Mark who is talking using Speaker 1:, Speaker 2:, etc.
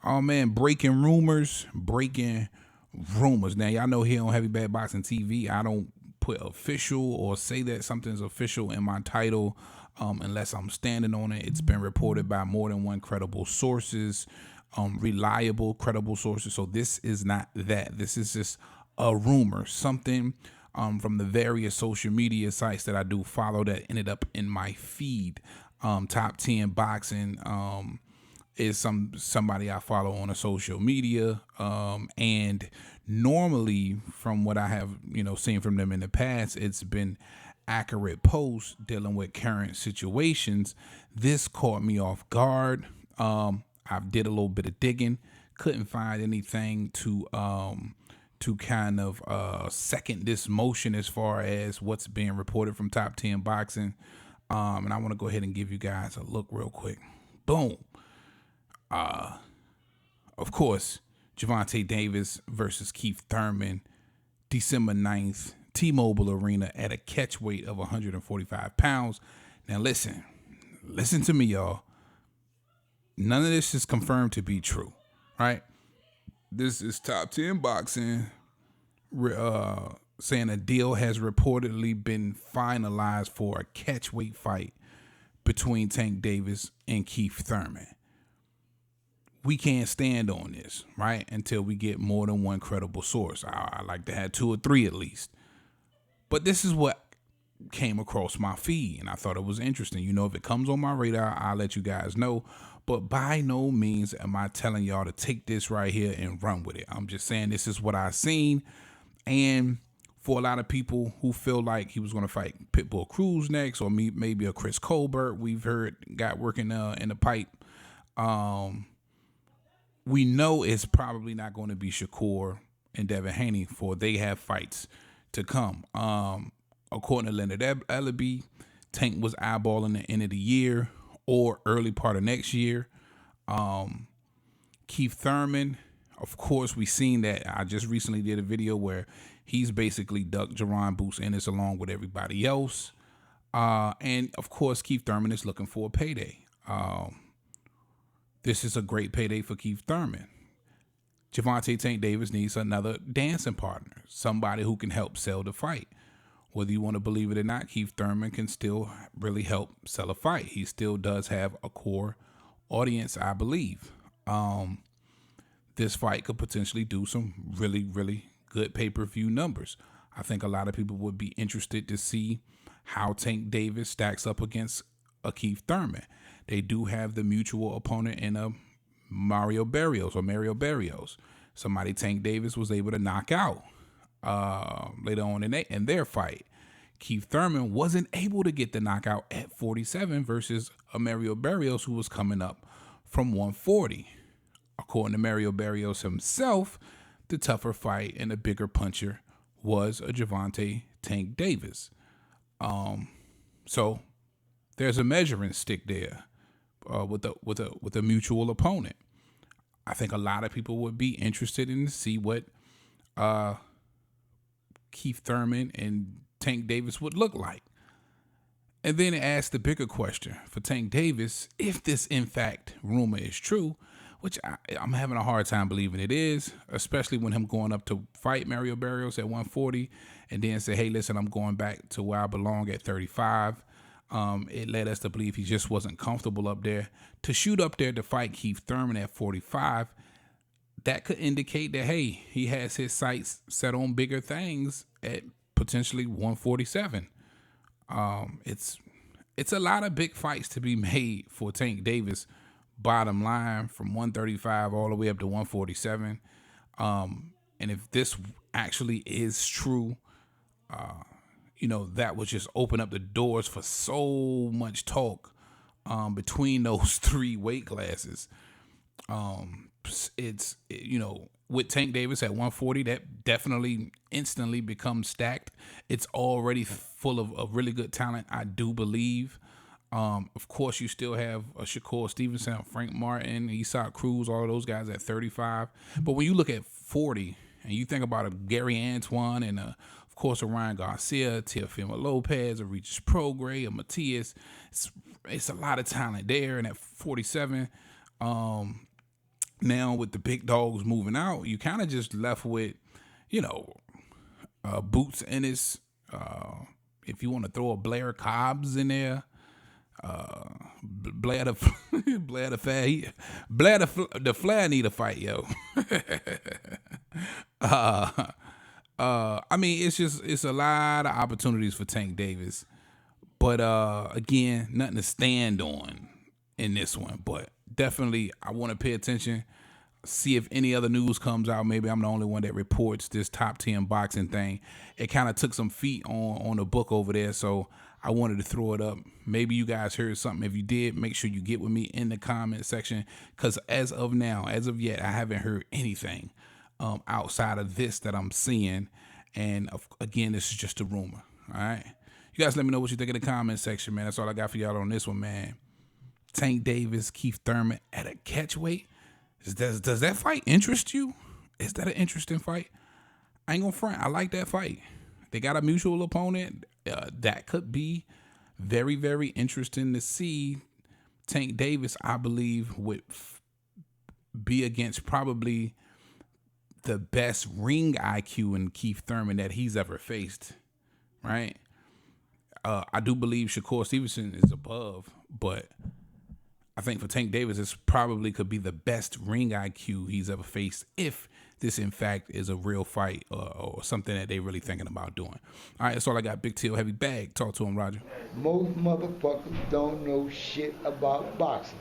Speaker 1: Oh man, breaking rumors. Now y'all know here on Heavy Bad Boxing TV, I don't put official or say that something's official in my title unless I'm standing on it. It's been reported by more than one credible sources, reliable, credible sources. So this is not that. This is just a rumor, something from the various social media sites that I do follow that ended up in my feed. Top 10 boxing. Is somebody I follow on a social media, and normally from what I have seen from them in the past, it's been accurate posts dealing with current situations. This caught me off guard. I did a little bit of digging, couldn't find anything to kind of second this motion as far as what's being reported from Top 10 Boxing. And I want to go ahead and give you guys a look real quick. Boom. Of course, Gervonta Davis versus Keith Thurman, December 9th, T-Mobile Arena at a catch weight of 145 pounds. Now listen to me, y'all. None of this is confirmed to be true, right? This is Top 10 Boxing saying a deal has reportedly been finalized for a catchweight fight between Tank Davis and Keith Thurman. We can't stand on this, right, until we get more than one credible source. I like to have two or three at least. But this is what came across my feed, and I thought it was interesting. If it comes on my radar, I'll let you guys know. But by no means am I telling y'all to take this right here and run with it. I'm just saying this is what I've seen. And for a lot of people who feel like he was going to fight Pitbull Cruz next, or maybe a Chris Colbert, we've heard got working in the pipe. We know it's probably not going to be Shakur and Devin Haney, for they have fights to come. According to Leonard Ellaby, Tank was eyeballing the end of the year or early part of next year. Keith Thurman, of course, we seen that. I just recently did a video where he's basically ducked Jerron Boots Ennis along with everybody else. And of course, Keith Thurman is looking for a payday. This is a great payday for Keith Thurman. Gervonta Tank Davis needs another dancing partner, somebody who can help sell the fight. Whether you want to believe it or not, Keith Thurman can still really help sell a fight. He still does have a core audience, I believe. This fight could potentially do some really, really good pay-per-view numbers. I think a lot of people would be interested to see how Tank Davis stacks up against a Keith Thurman. They do have the mutual opponent in a Mario Barrios. Somebody Tank Davis was able to knock out later on in their fight. Keith Thurman wasn't able to get the knockout at 47 versus a Mario Barrios who was coming up from 140. According to Mario Barrios himself, the tougher fight and the bigger puncher was a Gervonta Tank Davis. So there's a measuring stick there with a mutual opponent. I think a lot of people would be interested in to see what Keith Thurman and Tank Davis would look like. And then ask the bigger question for Tank Davis, if this in fact rumor is true, which I'm having a hard time believing it is, especially when him going up to fight Mario Barrios at 140 and then say, hey, listen, I'm going back to where I belong at 35. It led us to believe he just wasn't comfortable up there. To shoot up there to fight Keith Thurman at 45, that could indicate that, hey, he has his sights set on bigger things at potentially 147. It's a lot of big fights to be made for Tank Davis, bottom line, from 135 all the way up to 147. And if this actually is true, that would just open up the doors for so much talk between those three weight classes. With Tank Davis at 140, that definitely instantly becomes stacked. It's already full of really good talent, I do believe. Of course, you still have a Shakur Stevenson, Frank Martin, Isak Cruz, all of those guys at 35. But when you look at 40 and you think about a Gary Antoine and of course a Ryan Garcia, Teofimo Lopez, a Regis Prograis, a Matias, it's a lot of talent there. And at 47, Now with the big dogs moving out, you kind of just left with, you know, Boots Ennis. If you want to throw a Blair Cobbs in there, Blair the Blair the Flair, the Flair need a fight, yo. I mean, it's a lot of opportunities for Tank Davis, but again, nothing to stand on in this one. But definitely, I want to pay attention, see if any other news comes out. Maybe I'm the only one that reports this top 10 boxing thing. It kind of took some feet on the book over there, so I wanted to throw it up. Maybe you guys heard something. If you did, make sure you get with me in the comment section, because as of now, as of yet, I haven't heard anything outside of this that I'm seeing. And again, this is just a rumor. All right. You guys let me know what you think in the comment section, man. That's all I got for y'all on this one, man. Tank Davis, Keith Thurman at a catchweight. Does that fight interest you? Is that an interesting fight? I ain't gonna front. I like that fight. They got a mutual opponent. That could be very, very interesting to see. Tank Davis, I believe, would be against probably the best ring IQ in Keith Thurman that he's ever faced, right? I do believe Shakur Stevenson is above, but I think for Tank Davis, this probably could be the best ring IQ he's ever faced, if this in fact is a real fight or something that they really thinking about doing. All right, that's all I got. Big Tail, Heavy Bag. Talk to him, Roger.
Speaker 2: Most motherfuckers don't know shit about boxing.